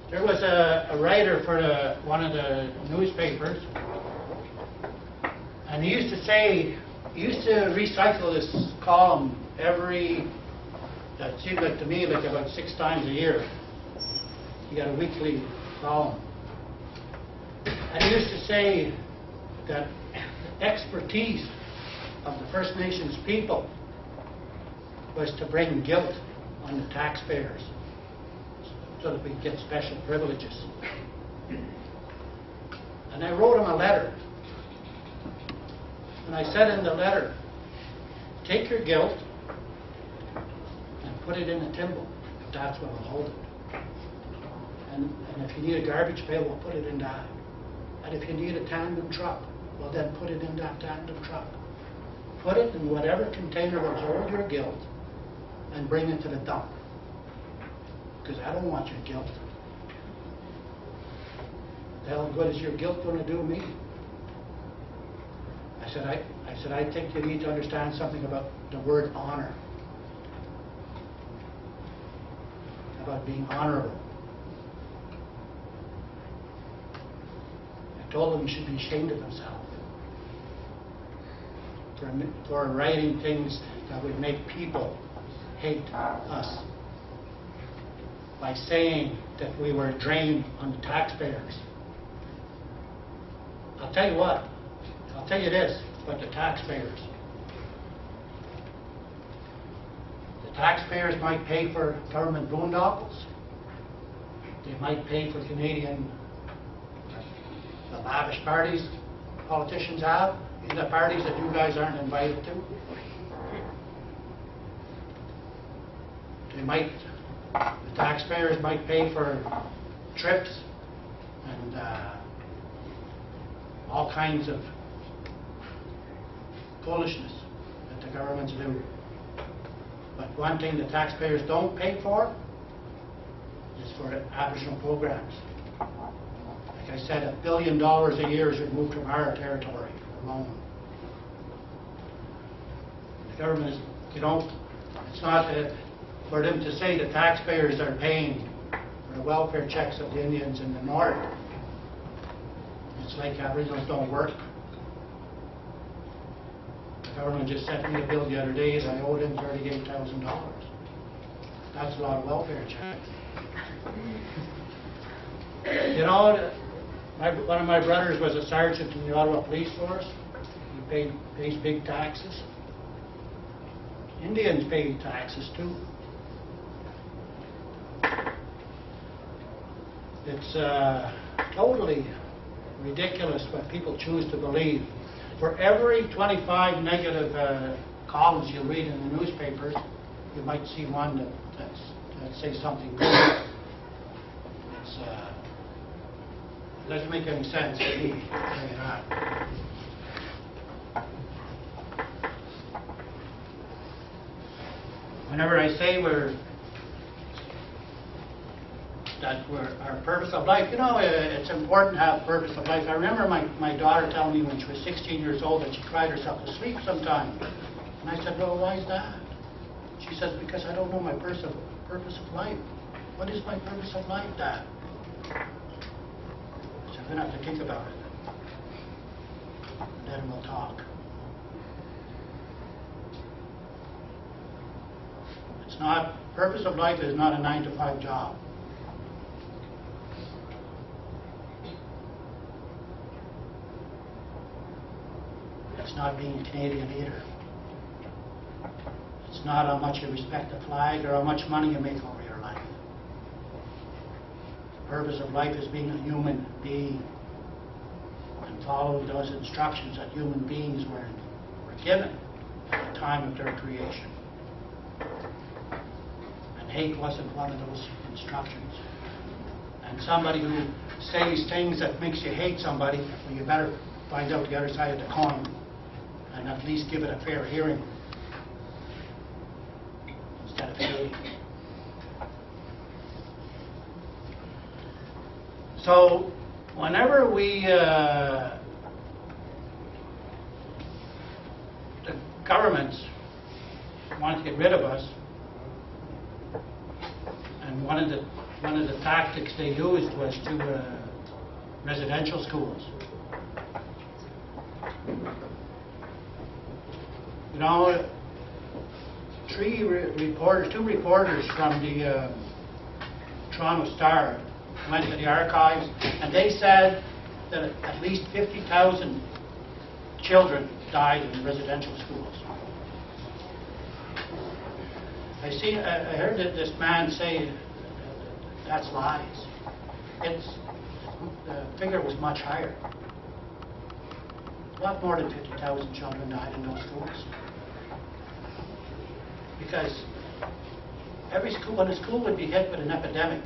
There was a writer for one of the newspapers, and he used to recycle this column that seemed like to me like about 6 times a year. He got a weekly column. And he used to say that the expertise of the First Nations people was to bring guilt on the taxpayers so that we could get special privileges. And I wrote him a letter. And I said in the letter, take your guilt and put it in a timble. That's what will hold it. And if you need a garbage pail, we'll put it in that. And if you need a tandem truck, well then put it in that tandem truck. Put it in whatever container will hold your guilt and bring it to the dump. Because I don't want your guilt. The hell good is your guilt going to do me? I said, I think you need to understand something about the word honor. About being honorable. I told him he should be ashamed of himself for writing things that would make people hate us. By saying that we were drained on the taxpayers. I'll tell you what, I'll tell you this, but the taxpayers. The taxpayers might pay for government boondoggles. They might pay for Canadian, the lavish parties politicians have, and the parties that you guys aren't invited to. The taxpayers might pay for trips and all kinds of foolishness that the governments do. But one thing the taxpayers don't pay for is for Aboriginal programs. Like I said, $1 billion a year is removed from our territory alone. The government is, it's not for them to say the taxpayers are paying for the welfare checks of the Indians in the north. It's like Aboriginals don't work. The government just sent me a bill the other day that I owed him $38,000. That's a lot of welfare checks. You know, one of my brothers was a sergeant in the Ottawa Police Force. He pays big taxes. Indians pay taxes too. It's totally ridiculous what people choose to believe. For every 25 negative columns you read in the newspapers, you might see one that says something good. It doesn't make any sense to me. Whenever I say our purpose of life, you know, it's important to have purpose of life. I remember my daughter telling me when she was 16 years old that she cried herself to sleep sometimes. And I said, well, why is that? She says, because I don't know my purpose of life. What is my purpose of life, Dad? So I'm going to have to think about it. Then we'll talk. It's not, purpose of life is not a 9-to-5 job. It's not being Canadian either. It's not how much you respect the flag or how much money you make over your life. The purpose of life is being a human being and follow those instructions that human beings were given at the time of their creation. And hate wasn't one of those instructions. And somebody who says things that makes you hate somebody, well, you better find out the other side of the coin and at least give it a fair hearing instead of hating. So whenever the governments wanted to get rid of us and wanted to one of the tactics they used was to residential schools. You know, two reporters from the Toronto Star went to the archives, and they said that at least 50,000 children died in residential schools. I heard that this man say that's lies. The figure was much higher. A lot more than 50,000 children died in those schools. Because every school, when a school would be hit with an epidemic,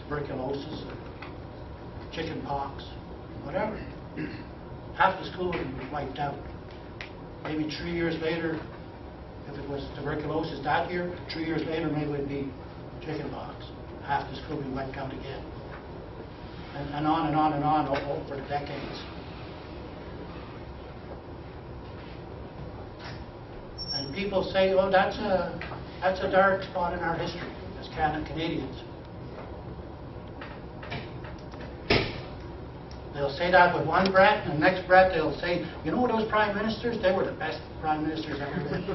tuberculosis, or chicken pox, whatever, half the school would be wiped out. Maybe 3 years later, if it was tuberculosis that year, 3 years later maybe it would be chicken pox. Half the school would be wiped out again. And on and on and on over the decades. And people say, oh, that's a dark spot in our history as Canadians. They'll say that with one breath, and the next breath they'll say, you know those prime ministers? They were the best prime ministers ever lived.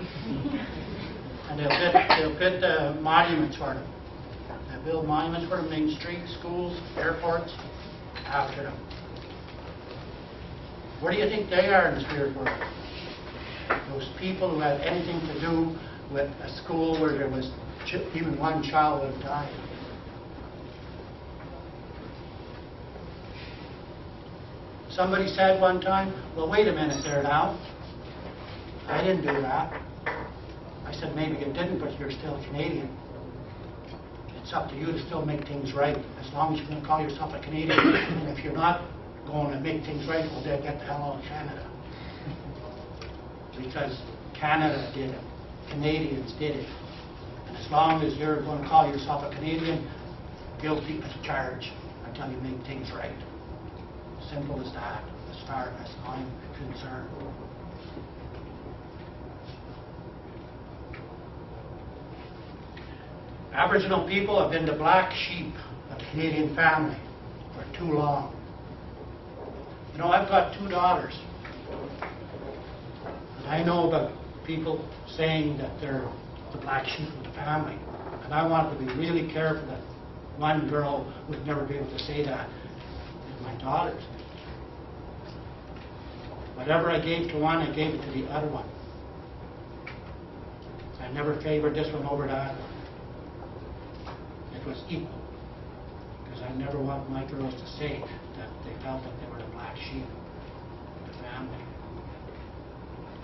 And they'll put monuments for them. They'll build monuments for them, main streets, schools, airports, after them. Where do you think they are in the spirit world? Those people who had anything to do with a school where there was even one child would have died. Somebody said one time, well, wait a minute there now. I didn't do that. I said, maybe you didn't, but you're still Canadian. It's up to you to still make things right, as long as you're going to call yourself a Canadian. And if you're not going to make things right, well, then get the hell out of Canada. Because Canada did it. Canadians did it. And as long as you're going to call yourself a Canadian, guilty as charged until you make things right. Simple as that, as far as I'm concerned. Aboriginal people have been the black sheep of the Canadian family for too long. You know, I've got 2 daughters. And I know about people saying that they're the black sheep of the family. And I want to be really careful that one girl would never be able to say that to my daughters. Whatever I gave to one, I gave it to the other one. I never favored this one over that one. It was equal. Because I never want my girls to say that they felt that they were the black sheep of the family.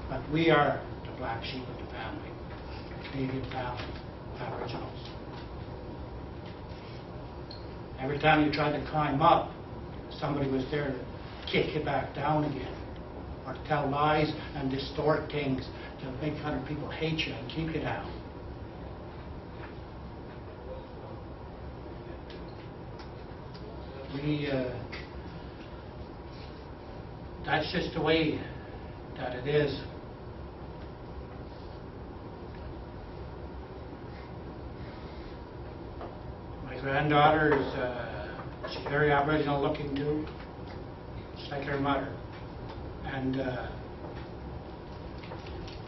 But we are the black sheep of the family. Canadian family, Aboriginals. Every time you tried to climb up, somebody was there to kick you back down again. Or to tell lies and distort things to make other people hate you and keep you down. That's just the way that it is. My granddaughter is she's very Aboriginal looking too, just like her mother. And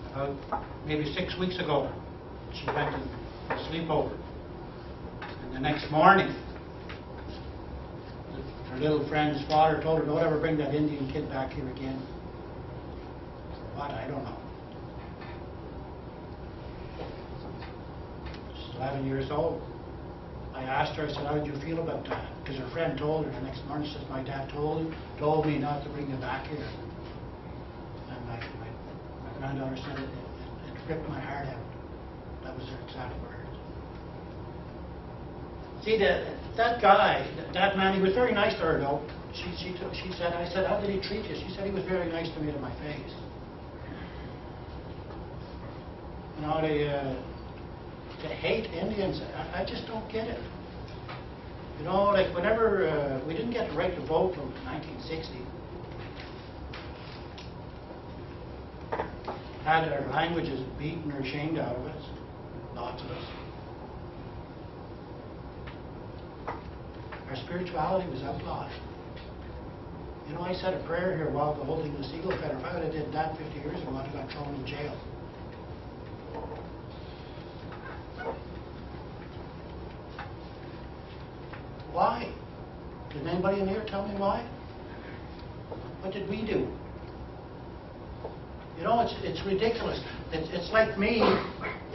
about maybe 6 weeks ago, she went to a sleepover. And the next morning, her little friend's father told her, don't ever bring that Indian kid back here again. What? I don't know. She's 11 years old. I asked her, I said, how did you feel about that? Because her friend told her the next morning, she says, my dad told me not to bring you back here. And my granddaughter said it ripped my heart out. That was her exact words. See, that guy, that man, he was very nice to her, though. She said, I said, how did he treat you? She said, he was very nice to me to my face. You know, to hate Indians, I just don't get it. You know, like whenever we didn't get the right to vote till 1960, had our languages beaten or shamed out of us, lots of us. Our spirituality was outlawed. You know, I said a prayer here while holding the Seagull Feather. If I would have did that 50 years ago, I'd have got thrown in jail. Why? Can anybody in here tell me why? What did we do? You know, it's ridiculous. It's like me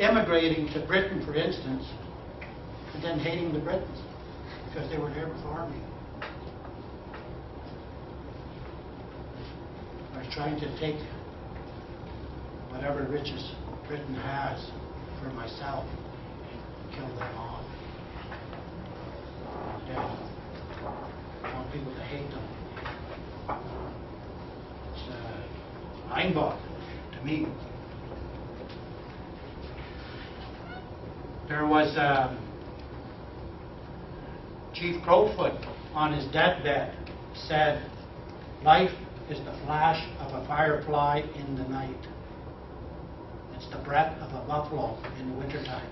immigrating to Britain, for instance, and then hating the Britons because they were here before me. Or trying to take whatever riches Britain has for myself and kill them all. Yeah. I want people to hate them. It's mind-boggling to me. There was Chief Crowfoot on his deathbed said, "Life is the flash of a firefly in the night. It's the breath of a buffalo in the wintertime.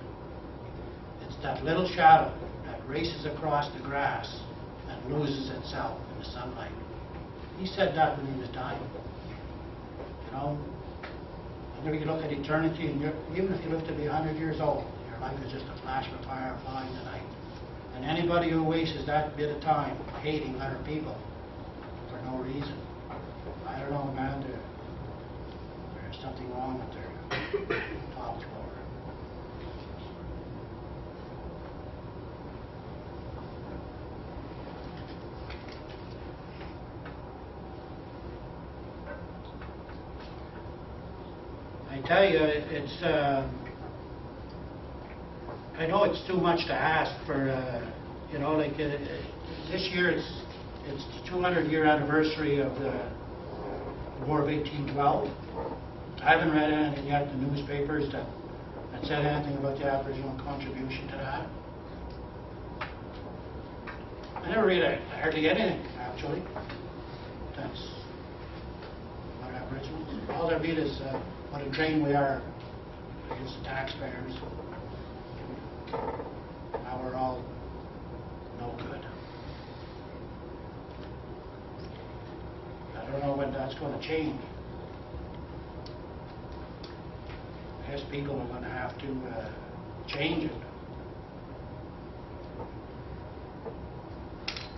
It's that little shadow that races across the grass and loses itself in the sunlight." He said that when he was dying. You know, whenever you look at eternity, and even if you live to be 100 years old, your life is just a flash of a firefly in the night. And anybody who wastes that bit of time hating other people for no reason, I don't know, man, there's something wrong with their top floor. I tell you, it's, I know it's too much to ask for, you know, like this year it's the 200-year anniversary of the War of 1812. I haven't read anything yet in the newspapers that said anything about the Aboriginal contribution to that. I never read hardly anything, actually. That's about Aboriginals. All I read is what a drain we are against the taxpayers. Now we're all no good. I don't know when that's going to change. I guess people are going to have to change it.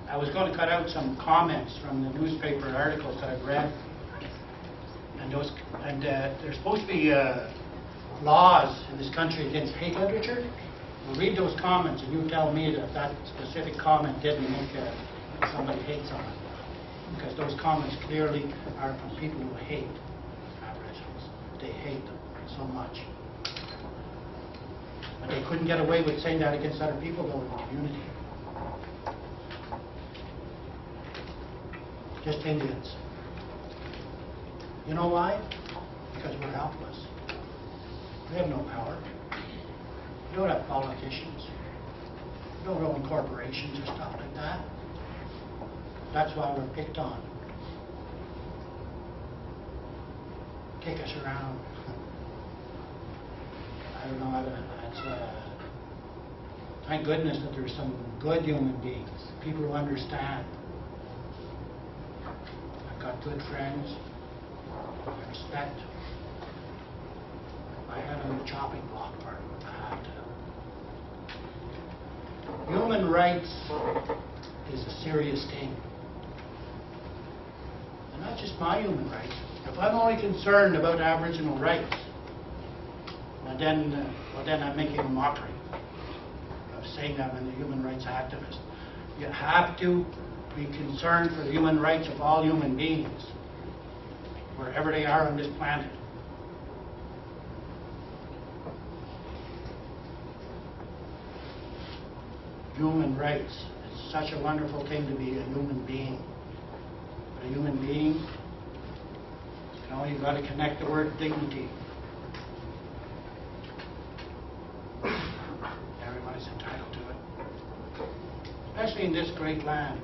I was going to cut out some comments from the newspaper articles that I've read, and there's supposed to be laws in this country against hate literature. We'll read those comments, and you tell me that that specific comment didn't make somebody hate someone, because those comments clearly are from people who hate Aboriginals. They hate them so much. But they couldn't get away with saying that against other people, though, in the community. Just Indians. You know why? Because we're helpless. We have no power. We don't have politicians. We don't own corporations or stuff like that. That's why we're picked on. Kick us around. I don't know. Thank goodness that there's some good human beings, people who understand. I've got good friends. I respect. I had on the chopping block for them if I had to. Human rights is a serious thing. And not just my human rights. If I'm only concerned about Aboriginal rights, well then I'm making a mockery of saying I'm a human rights activist. You have to be concerned for the human rights of all human beings, wherever they are on this planet. Human rights. It's such a wonderful thing to be a human being. But a human being, you know, you've got to connect the word dignity. Everybody's entitled to it. Especially in this great land.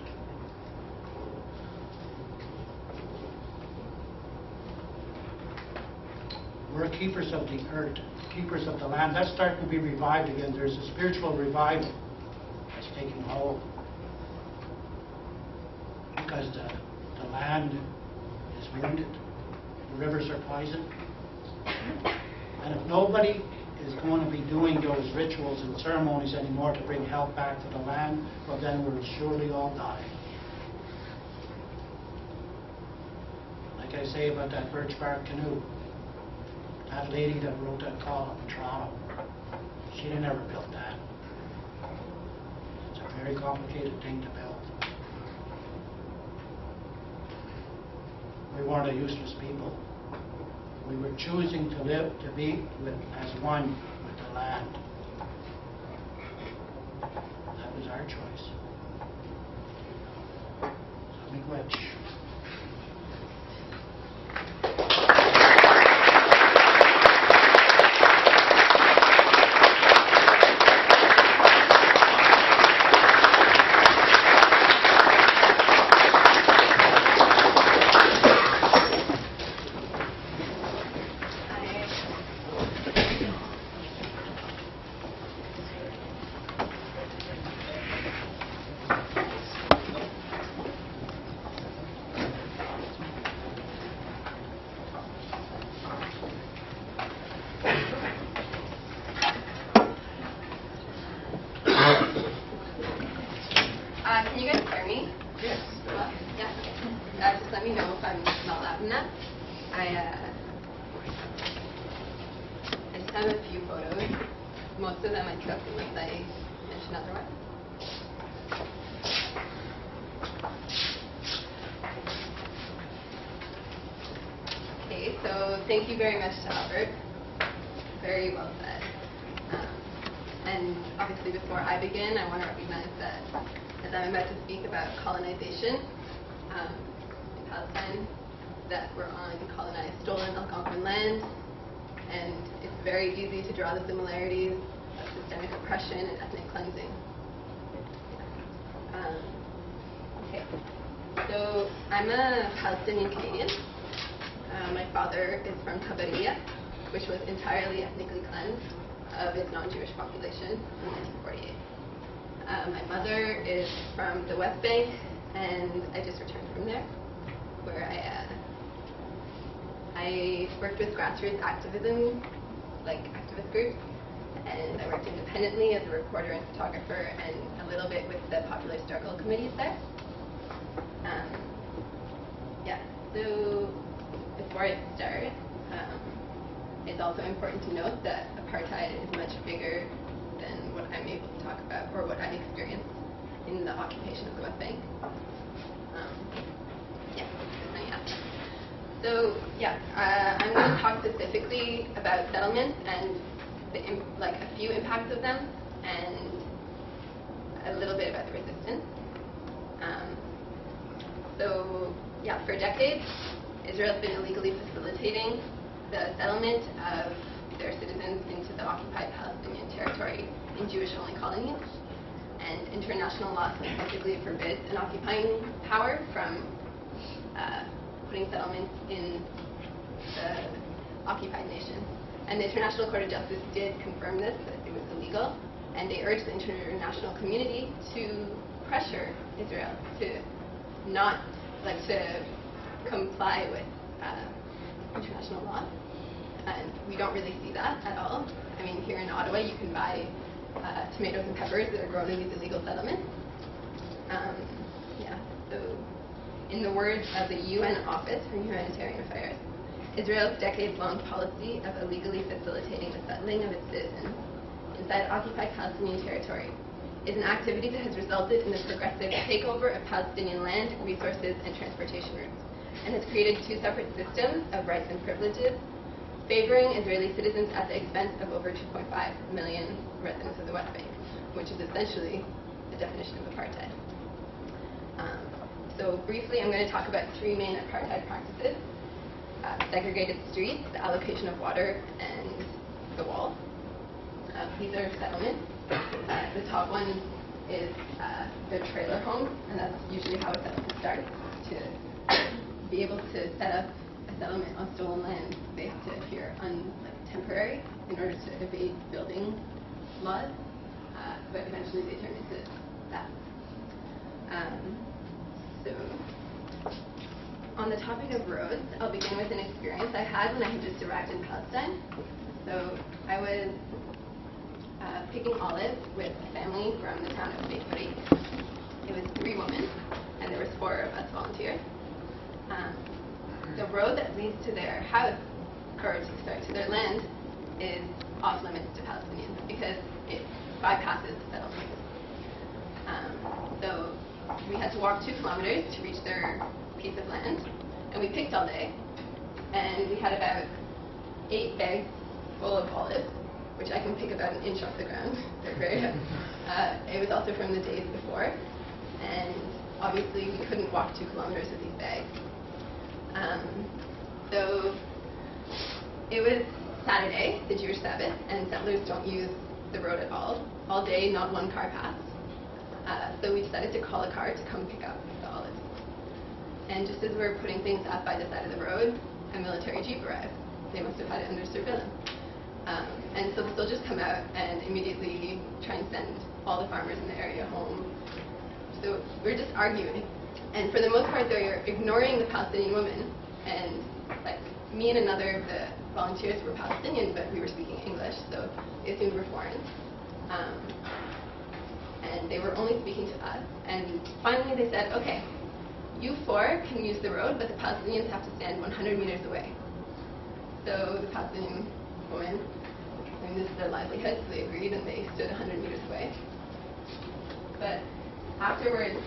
We're keepers of the earth, keepers of the land. That's starting to be revived again. There's a spiritual revival that's taking hold. because the land is wounded, the rivers are poisoned. And if nobody is going to be doing those rituals and ceremonies anymore to bring health back to the land, well then we'll surely all die. Like I say about that birch bark canoe, that lady that wrote that column in Toronto, she didn't ever build that. It's a very complicated thing to build. We weren't a useless people. We were choosing to live, to be as one with the land. That was our choice. So miigwech. Can you guys hear me? Yes. Yeah, okay. Just let me know if I'm not loud enough. I just have a few photos. Most of them I took unless I mention otherwise. Okay, so thank you very much to Albert. Very well said. And obviously before I begin, I want to recognize that as I'm about to speak about colonization in Palestine, that we're on colonized, stolen Algonquin land, and it's very easy to draw the similarities of systemic oppression and ethnic cleansing. Okay, so I'm a Palestinian Canadian. My father is from Tabariya, which was entirely ethnically cleansed of its non-Jewish population in 1948. My mother is from the West Bank, and I just returned from there, where I worked with grassroots activism, like activist groups, and I worked independently as a reporter and photographer, and a little bit with the Popular Struggle committees there. Yeah, so before I start, it's also important to note that apartheid is much bigger than what I'm able to talk about or what I experienced in the occupation of the West Bank. So I'm going to talk specifically about settlements and a few impacts of them, and a little bit about the resistance. For decades, Israel's been illegally facilitating the settlement of their citizens into the occupied Palestinian territory in Jewish-only colonies, and international law specifically forbids an occupying power from putting settlements in the occupied nation. And the International Court of Justice did confirm this, that it was illegal, and they urged the international community to pressure Israel to not, to comply with international law. And we don't really see that at all. I mean, here in Ottawa, you can buy tomatoes and peppers that are grown in these illegal settlements. So in the words of the UN Office for Humanitarian Affairs, Israel's decades-long policy of illegally facilitating the settling of its citizens inside occupied Palestinian territory is an activity that has resulted in the progressive takeover of Palestinian land, resources, and transportation routes, and has created two separate systems of rights and privileges, favoring Israeli citizens at the expense of over 2.5 million residents of the West Bank, which is essentially the definition of apartheid. So briefly, I'm going to talk about three main apartheid practices: segregated streets, the allocation of water, and the wall. These are settlements. The top one is the trailer home, and that's usually how a settlement starts. To be able to set up a settlement on stolen land, they have to appear temporary in order to evade building laws, but eventually they turn into that. On the topic of roads, I'll begin with an experience I had when I had just arrived in Palestine. So I was picking olives with a family from the town of Bakery. It was 3 women, and there was 4 of us volunteers. The road that leads to their house, or to their land, is off limits to Palestinians because it bypasses the settlement. So we had to walk 2 kilometers to reach their piece of land, and we picked all day, and we had about 8 bags full of olives, which I can pick about an inch off the ground. They're very heavy. It was also from the days before, and obviously we couldn't walk 2 kilometers with these bags. So it was Saturday, the Jewish Sabbath, and settlers don't use the road at all. All day, not 1 car passed. So we decided to call a car to come pick up the olives. And just as we were putting things up by the side of the road, a military jeep arrived. They must have had it under surveillance. And so the soldiers come out and immediately try and send all the farmers in the area home. So we're just arguing. And for the most part, they're ignoring the Palestinian women. And like me and another of the volunteers were Palestinian, but we were speaking English, so they assumed we're foreign. And they were only speaking to us. And finally they said, okay, you 4 can use the road, but the Palestinians have to stand 100 meters away. So the Palestinian women, I mean, this is their livelihood, so they agreed and they stood 100 meters away. But afterwards,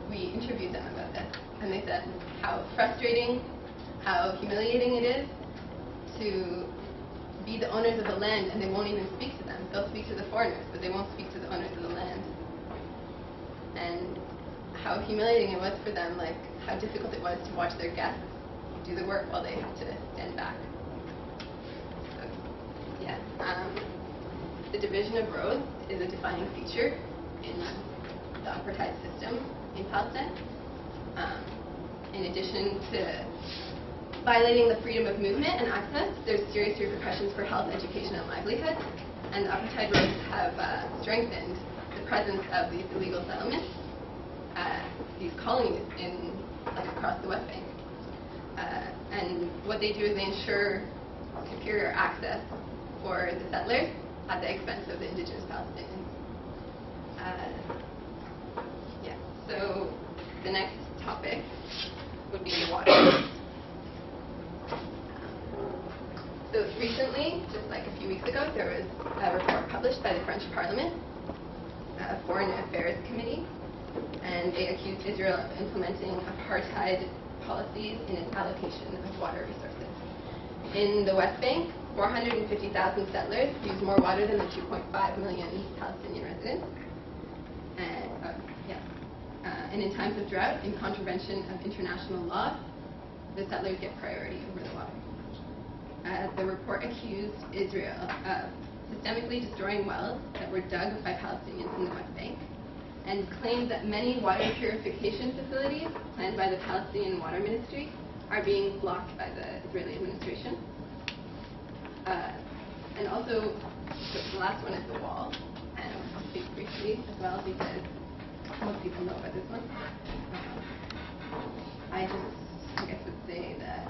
we interviewed them about this, and they said how frustrating, how humiliating it is to be the owners of the land, and they won't even speak to them. They'll speak to the foreigners, but they won't speak to the owners of the land. And how humiliating it was for them, like how difficult it was to watch their guests do the work while they have to stand back. So, yeah. The division of roads is a defining feature in the apartheid system in Palestine. In addition to violating the freedom of movement and access, there's serious repercussions for health, education, and livelihood. And the apartheid roads have strengthened the presence of these illegal settlements, these colonies across the West Bank. And what they do is they ensure superior access for the settlers at the expense of the indigenous Palestinians. Yeah. So the next topic would be the water. So recently, just like a few weeks ago, there was a report published by the French Parliament, Foreign Affairs Committee, and they accused Israel of implementing apartheid policies in its allocation of water resources. In the West Bank, 450,000 settlers use more water than the 2.5 million Palestinian residents. And in times of drought, in contravention of international law, the settlers get priority over the water. The report accused Israel of systemically destroying wells that were dug by Palestinians in the West Bank, and claimed that many water purification facilities planned by the Palestinian Water Ministry are being blocked by the Israeli administration. And also, the last one is the wall, and I'll speak briefly as well because most people know about this one. I guess would say that,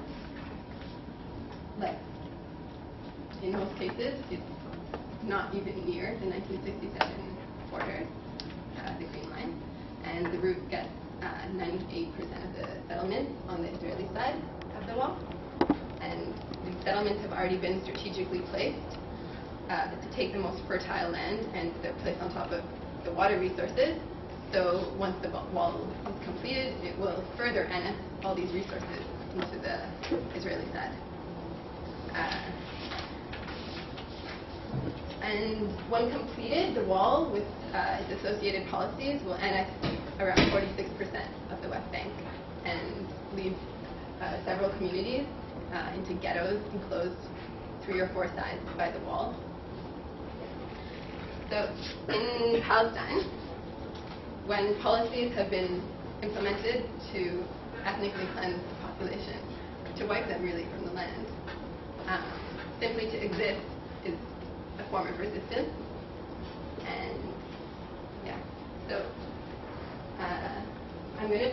like, in most cases, it's not even near the 1967 border, the Green Line, and the route gets 98% of the settlements on the Israeli side of the wall. And these settlements have already been strategically placed to take the most fertile land, and they're placed on top of the water resources. So once the wall is completed, it will further annex all these resources into the Israeli side. And when completed, the wall with its associated policies will annex around 46% of the West Bank and leave several communities into ghettos enclosed 3 or 4 sides by the wall. So in Palestine, when policies have been implemented to ethnically cleanse the population, to wipe them really from the land, simply to exist is a form of resistance. And yeah, so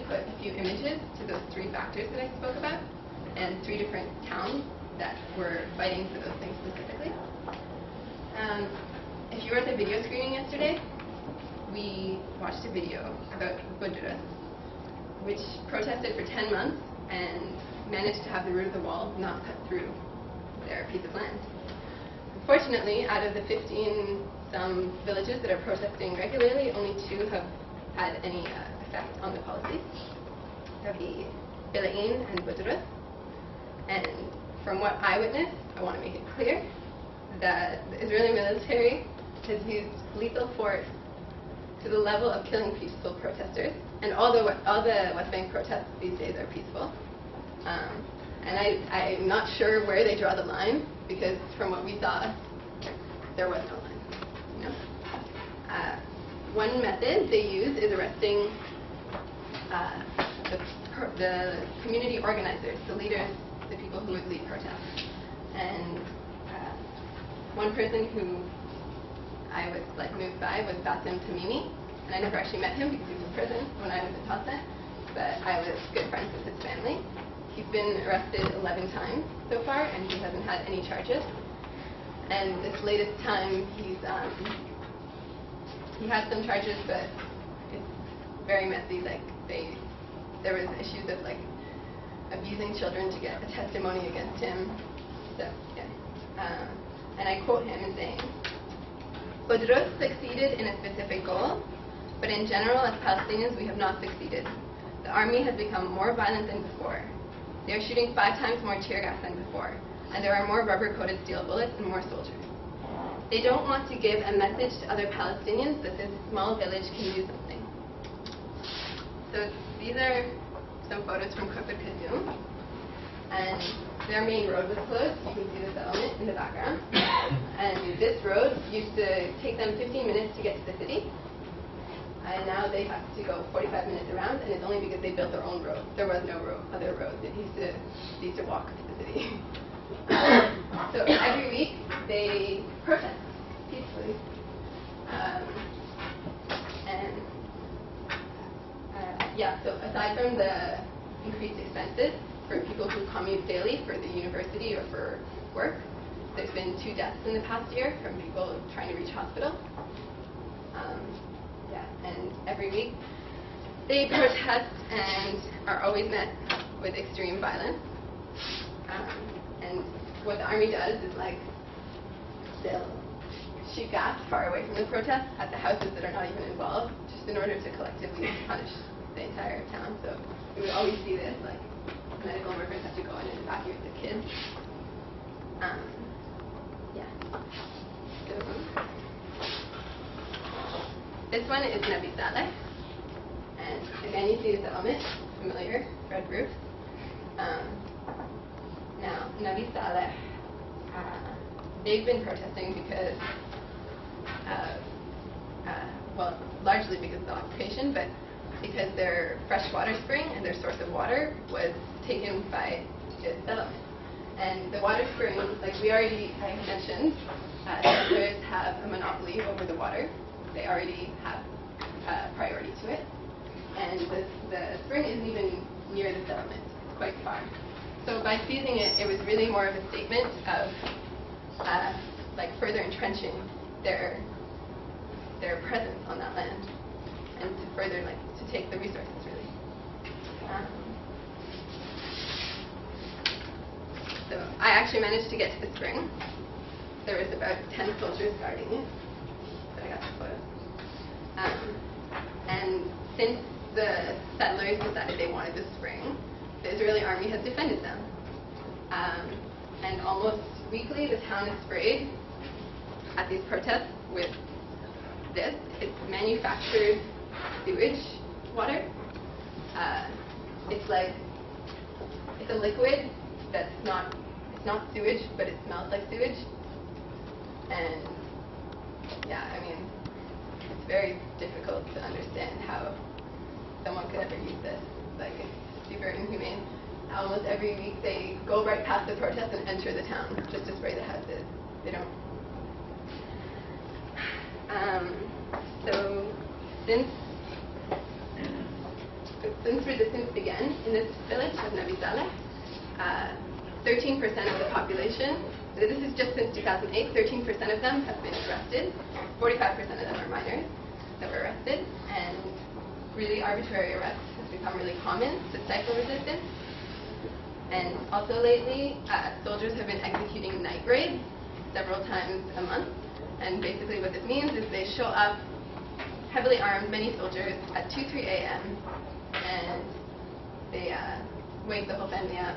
put a few images to those three factors that I spoke about, and three different towns that were fighting for those things specifically. If you were at the video screening yesterday, we watched a video about Budra, which protested for 10 months and managed to have the root of the wall not cut through their piece of land. Unfortunately, out of the 15-some villages that are protesting regularly, only 2 have had any effect on the policy. That would be Bilain and Budra. And from what I witnessed, I want to make it clear that the Israeli military has used lethal force to the level of killing peaceful protesters. And all the West Bank protests these days are peaceful. And I'm not sure where they draw the line, because from what we saw, there was no line. You know? One method they use is arresting the community organizers, the leaders, the people who would lead protests. And one person who I was moved by was Bassem Tamimi, and I never actually met him because he was in prison when I was in Tulsa, but I was good friends with his family. He's been arrested 11 times so far, and he hasn't had any charges. And this latest time, he had some charges, but it's very messy. There was issues of abusing children to get a testimony against him. So yeah, and I quote him as saying, "Budrus succeeded in a specific goal, but in general, as Palestinians, we have not succeeded. The army has become more violent than before. They are shooting 5 times more tear gas than before, and there are more rubber-coated steel bullets and more soldiers. They don't want to give a message to other Palestinians that this small village can do something." So these are some photos from Kufr Kadum, and their main road was closed. You can see the settlement in the background. And this road used to take them 15 minutes to get to the city. And now they have to go 45 minutes around, and it's only because they built their own road. There was no other road. They used to walk to the city. So every week they protest peacefully. So aside from the increased expenses for people who commute daily for the university or for work, there's been 2 deaths in the past year from people trying to reach hospital. And every week they protest and are always met with extreme violence. And what the army does is they'll shoot gas far away from the protest at the houses that are not even involved, just in order to collectively punish the entire town. So we would always see this, medical workers have to go in and evacuate the kids. So this one is Nabi Saleh, and again you see the settlement, familiar, red roof. Now, Nabi Saleh, they've been protesting because, largely because of the occupation, but because their freshwater spring and their source of water was taken by the settlement. And the water spring, I mentioned, settlers have a monopoly over the water. They already have priority to it. And the spring isn't even near the settlement. It's quite far. So by seizing it, it was really more of a statement of further entrenching their presence on that land, and to further to take the resources really. So I actually managed to get to the spring. There was about 10 soldiers guarding it, but I got the photos. And since the settlers decided they wanted the spring, the Israeli army has defended them. And almost weekly, the town is sprayed at these protests with this. It's manufactured sewage water. It's a liquid that's not sewage, but it smells like sewage. And it's very difficult to understand how someone could ever use this. It's super inhumane. Almost every week they go right past the protest and enter the town just to spray the houses. They don't. So since in this village of Nabi Saleh, 13% of the population, this is just since 2008, 13% of them have been arrested. 45% of them are minors that were arrested. And really arbitrary arrests has become really common to stifle resistance. And also lately, soldiers have been executing night raids several times a month. And basically what this means is they show up heavily armed, many soldiers, at 2, 3 a.m. and they wake the whole family up.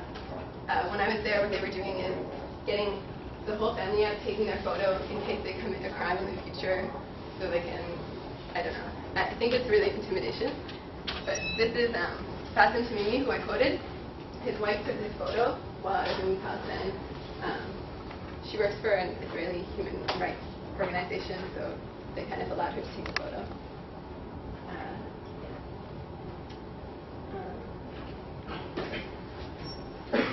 When I was there, what they were doing is getting the whole family up, taking their photo in case they commit a crime in the future, so they can, I don't know. I think it's really intimidation. But this is Fasim Tamimi, who I quoted. His wife took this photo while I was in Palestine. She works for an Israeli human rights organization, so they kind of allowed her to take the photo.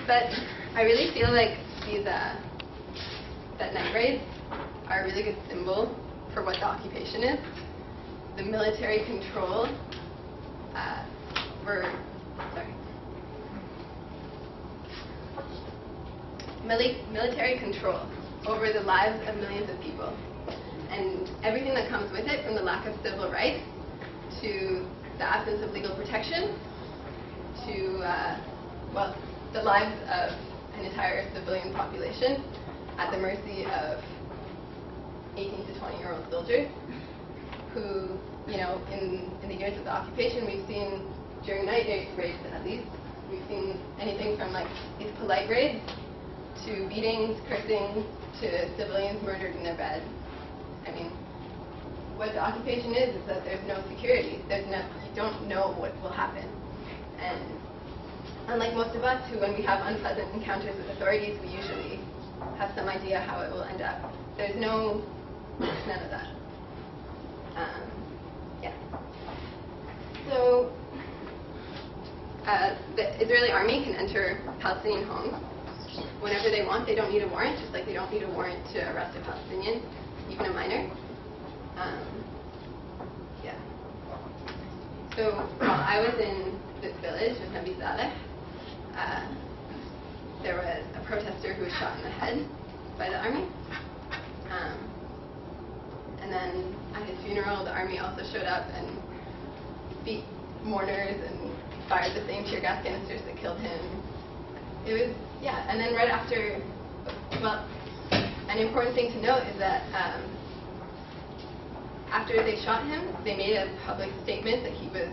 But I really feel like these that night raids are a really good symbol for what the occupation is. The military control military control over the lives of millions of people, and everything that comes with it, from the lack of civil rights to the absence of legal protection to the lives of an entire civilian population at the mercy of 18 to 20-year-old soldiers who, in the years of the occupation, we've seen, during night raids at least, we've seen anything from these polite raids to beatings, cursing, to civilians murdered in their beds. I mean, what the occupation is that there's no security. You don't know what will happen. And unlike most of us, who, when we have unpleasant encounters with authorities, we usually have some idea how it will end up. There's none of that. Yeah. So the Israeli army can enter Palestinian homes whenever they want. They don't need a warrant, just like they don't need a warrant to arrest a Palestinian, even a minor. Yeah. So while I was in this village of Nabi Saleh, there was a protester who was shot in the head by the army. And then at his funeral, the army also showed up and beat mourners and fired the same tear gas canisters that killed him. It was, yeah. And then right after, an important thing to note is that after they shot him, they made a public statement that he was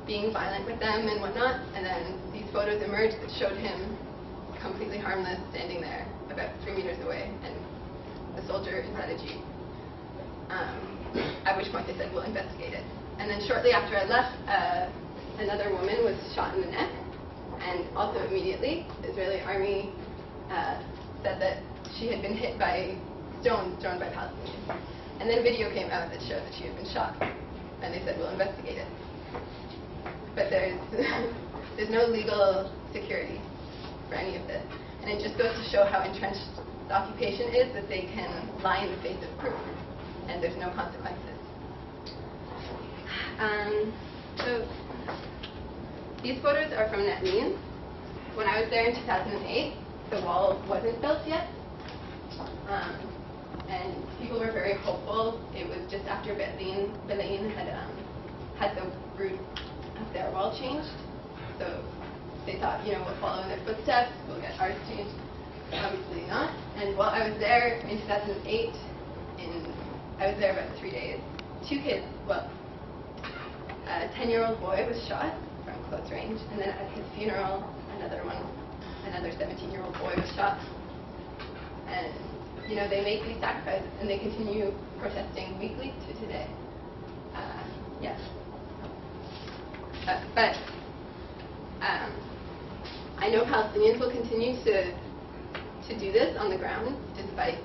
being violent with them and whatnot, and then these photos emerged that showed him completely harmless, standing there about 3 meters away, and the soldier inside a jeep. At which point they said, we'll investigate it. And then shortly after I left, another woman was shot in the neck, and also immediately the Israeli army said that she had been hit by stones thrown by Palestinians. And then a video came out that showed that she had been shot, and they said, we'll investigate it. But there's no legal security for any of this. And it just goes to show how entrenched the occupation is, that they can lie in the face of proof, and there's no consequences. So these photos are from Netlin. When I was there in 2008, the wall wasn't built yet. And people were very hopeful. It was just after Berlin had the route of their wall changed. So they thought, we'll follow in their footsteps, we'll get ours changed. Obviously not. And while I was there in 2008, I was there about 3 days. 2 kids, a 10-year-old boy was shot from close range, and then at his funeral, another 17-year-old boy was shot. And they make these sacrifices, and they continue protesting weekly to today. Yes. But I know Palestinians will continue to do this on the ground, despite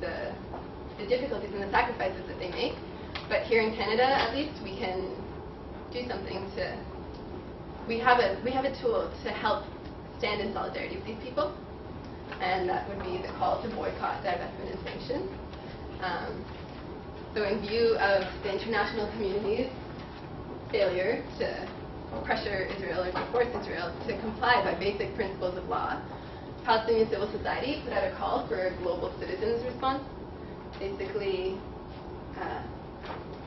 the difficulties and the sacrifices that they make. But here in Canada, at least, we can do something to. We have a tool to help stand in solidarity with these people, and that would be the call to boycott, divestment, and sanctions. So in view of the international community's failure to pressure Israel or to force Israel to comply by basic principles of law, Palestinian civil society put out a call for a global citizens response, basically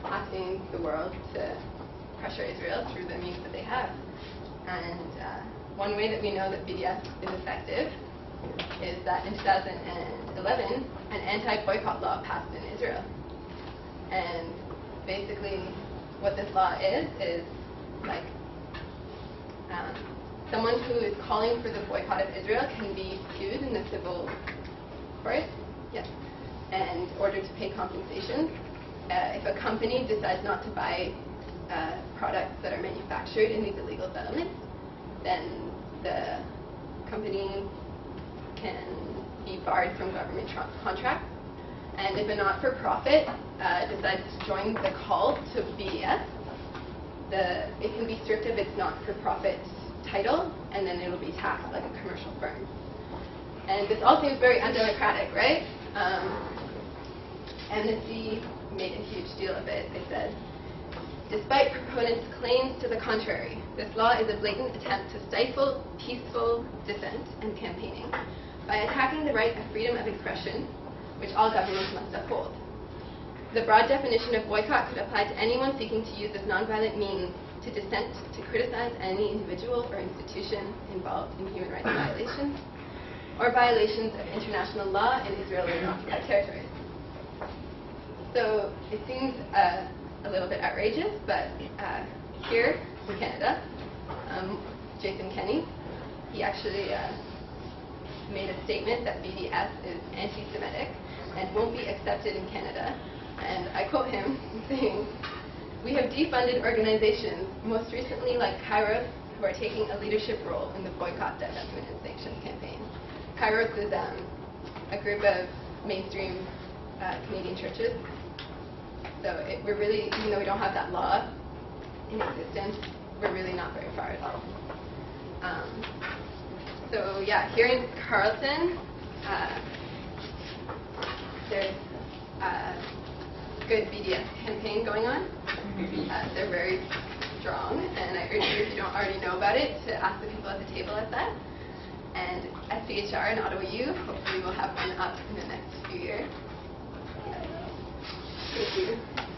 asking the world to pressure Israel through the means that they have. And one way that we know that BDS is effective is that in 2011, an anti-boycott law passed in Israel. And basically what this law is like someone who is calling for the boycott of Israel can be sued in the civil court, yes, and ordered to pay compensation. If a company decides not to buy products that are manufactured in these illegal settlements, then the company can be barred from government contracts. And if a not-for-profit decides to join the call to BDS, it can be stripped of its not-for-profit title, and then it will be taxed like a commercial firm. And this all seems very undemocratic, right? Amnesty made a huge deal of it. They said, despite proponents' claims to the contrary, this law is a blatant attempt to stifle peaceful dissent and campaigning by attacking the right of freedom of expression, which all governments must uphold. The broad definition of boycott could apply to anyone seeking to use this nonviolent means to dissent, to criticize any individual or institution involved in human rights violations or violations of international law in Israeli and occupied territories. So it seems a little bit outrageous, but here in Canada, Jason Kenney, he actually made a statement that BDS is anti-Semitic and won't be accepted in Canada. And I quote him saying, "We have defunded organizations, most recently like Kairos, who are taking a leadership role in the boycott, divestment, and sanctions campaign." Kairos is a group of mainstream Canadian churches. So we're really, even though we don't have that law in existence, we're really not very far at all. So yeah, here in Carleton, there's a good BDS campaign going on. They're very strong, and I urge you, if you don't already know about it, to ask the people at the table at that. And at CHR in Ottawa U, hopefully we'll have one up in the next few years. Thank you.